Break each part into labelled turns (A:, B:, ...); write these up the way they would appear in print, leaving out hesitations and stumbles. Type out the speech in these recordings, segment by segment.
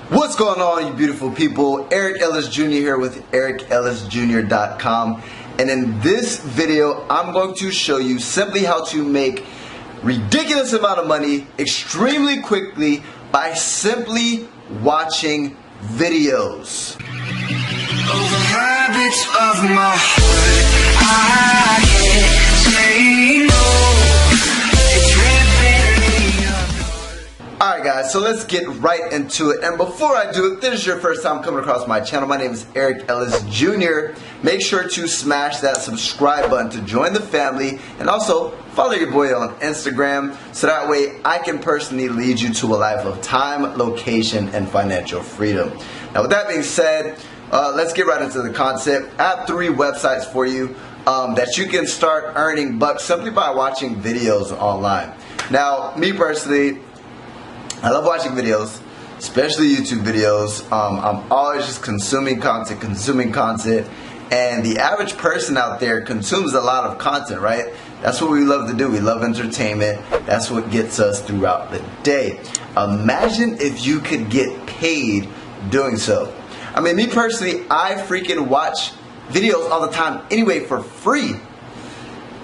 A: What's going on, you beautiful people? Eric Ellis Jr. here with EricEllisJr.com, and in this video I'm going to show you simply how to make ridiculous amount of money extremely quickly by simply watching videos.
B: Over habits of my heart, I can't say no.
A: Alright guys, so let's get right into it. And before I do it, if this is your first time coming across my channel, my name is Eric Ellis Jr. Make sure to smash that subscribe button to join the family, and also follow your boy on Instagram so that way I can personally lead you to a life of time, location, and financial freedom. Now with that being said, let's get right into the concept. I have 3 websites for you that you can start earning bucks simply by watching videos online. Now, me personally, I love watching videos, especially YouTube videos. I'm always just consuming content, and the average person out there consumes a lot of content, right? That's what we love to do. We love entertainment. That's what gets us throughout the day. Imagine if you could get paid doing so. I mean, me personally, I freaking watch videos all the time anyway for free.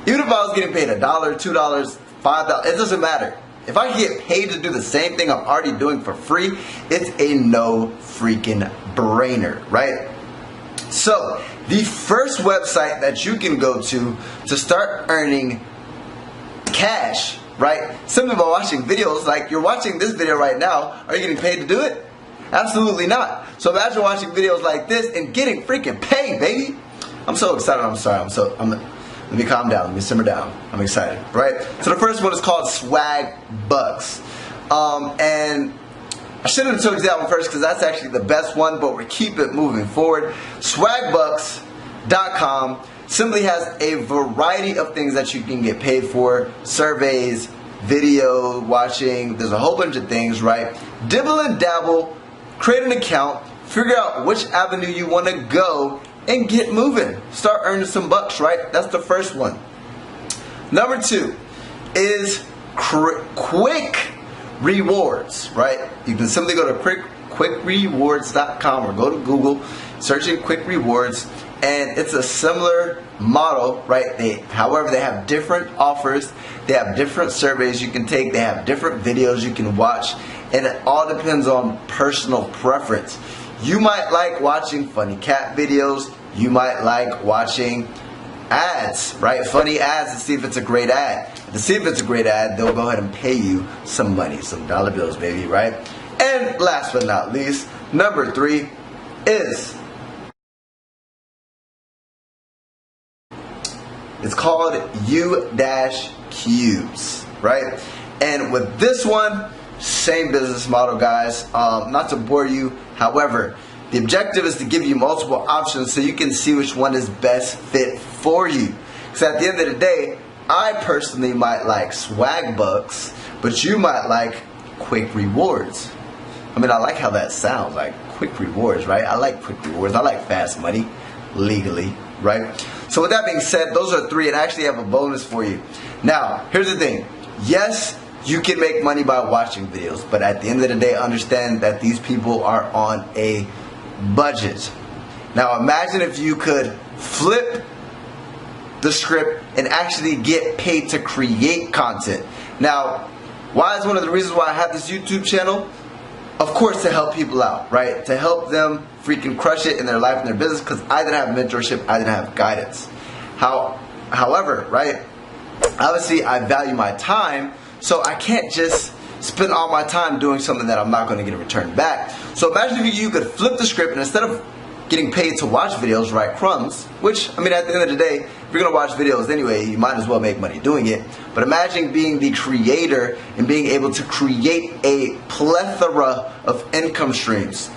A: Even if I was getting paid $1, $2, $5, it doesn't matter. If I can get paid to do the same thing I'm already doing for free, it's a no freaking brainer, right? So, the first website that you can go to start earning cash, right? Simply by watching videos. Like, you're watching this video right now. Are you getting paid to do it? Absolutely not. So imagine watching videos like this and getting freaking paid, baby. I'm so excited. I'm sorry. Let me calm down. Let me simmer down. I'm excited, right? So the first one is called Swag Bucks. And I should have told you that one first because that's actually the best one, but we'll keep it moving forward. Swagbucks.com simply has a variety of things that you can get paid for. Surveys, video watching, there's a whole bunch of things, right? Dibble and dabble, create an account, figure out which avenue you want to go, and get moving. Start earning some bucks, right? That's the first one. Number 2 is Quick Rewards, right? You can simply go to quickrewards.com or go to Google, search in Quick Rewards, and it's a similar model, right? However, they have different offers, they have different surveys you can take, they have different videos you can watch, and it all depends on personal preference. You might like watching funny cat videos. You might like watching ads, right? Funny ads to see if it's a great ad. To see if it's a great ad, they'll go ahead and pay you some money, some dollar bills, baby, right? And last but not least, number 3 is, it's called U-Cubes, right? And with this one, same business model, guys. Not to bore you, however, the objective is to give you multiple options so you can see which one is best fit for you. Because at the end of the day, I personally might like Swag Bucks, but you might like Quick Rewards. I mean, I like how that sounds, like Quick Rewards, right? I like Quick Rewards. I like fast money, legally, right? So with that being said, those are 3, and I actually have a bonus for you. Now, here's the thing. Yes, you can make money by watching videos, but at the end of the day, understand that these people are on a budget. Now imagine if you could flip the script and actually get paid to create content. Now, why is one of the reasons why I have this YouTube channel? Of course, to help people out, right? To help them freaking crush it in their life and their business, because I didn't have mentorship, I didn't have guidance. However, right? Obviously, I value my time, so I can't just spend all my time doing something that I'm not going to get a return back. So imagine if you could flip the script, and instead of getting paid to watch videos, write crumbs, which, I mean, at the end of the day, if you're going to watch videos anyway, you might as well make money doing it. But imagine being the creator and being able to create a plethora of income streams.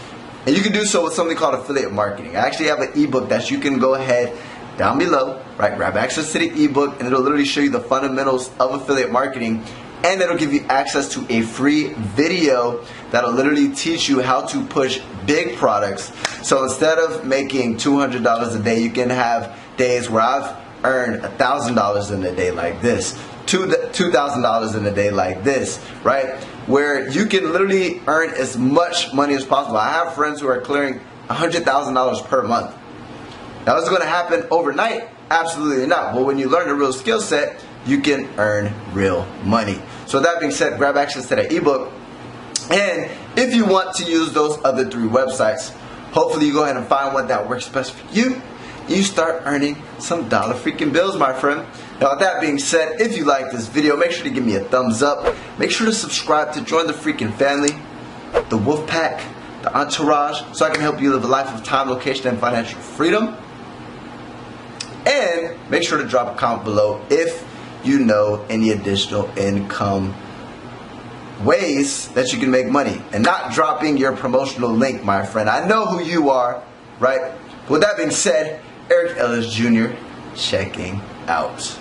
A: And you can do so with something called affiliate marketing. I actually have an ebook that you can go ahead down below, right? Grab access to the ebook, and it'll literally show you the fundamentals of affiliate marketing. And it'll give you access to a free video that'll literally teach you how to push big products. So instead of making $200 a day, you can have days where I've earned $1,000 in a day like this. $2,000 in a day like this, right? Where you can literally earn as much money as possible. I have friends who are clearing $100,000 per month. Now, is it going to happen overnight? Absolutely not. But when you learn a real skill set, you can earn real money. So with that being said, grab access to that ebook. And if you want to use those other 3 websites, hopefully you go ahead and find one that works best for you. You start earning some dollar freaking bills, my friend. Now, with that being said, if you like this video, make sure to give me a thumbs up. Make sure to subscribe to join the freaking family, the Wolf Pack, the Entourage, so I can help you live a life of time, location, and financial freedom. And make sure to drop a comment below if you know any additional income ways that you can make money, and not dropping your promotional link, my friend. I know who you are, right? With that being said, Eric Ellis Jr. checking out.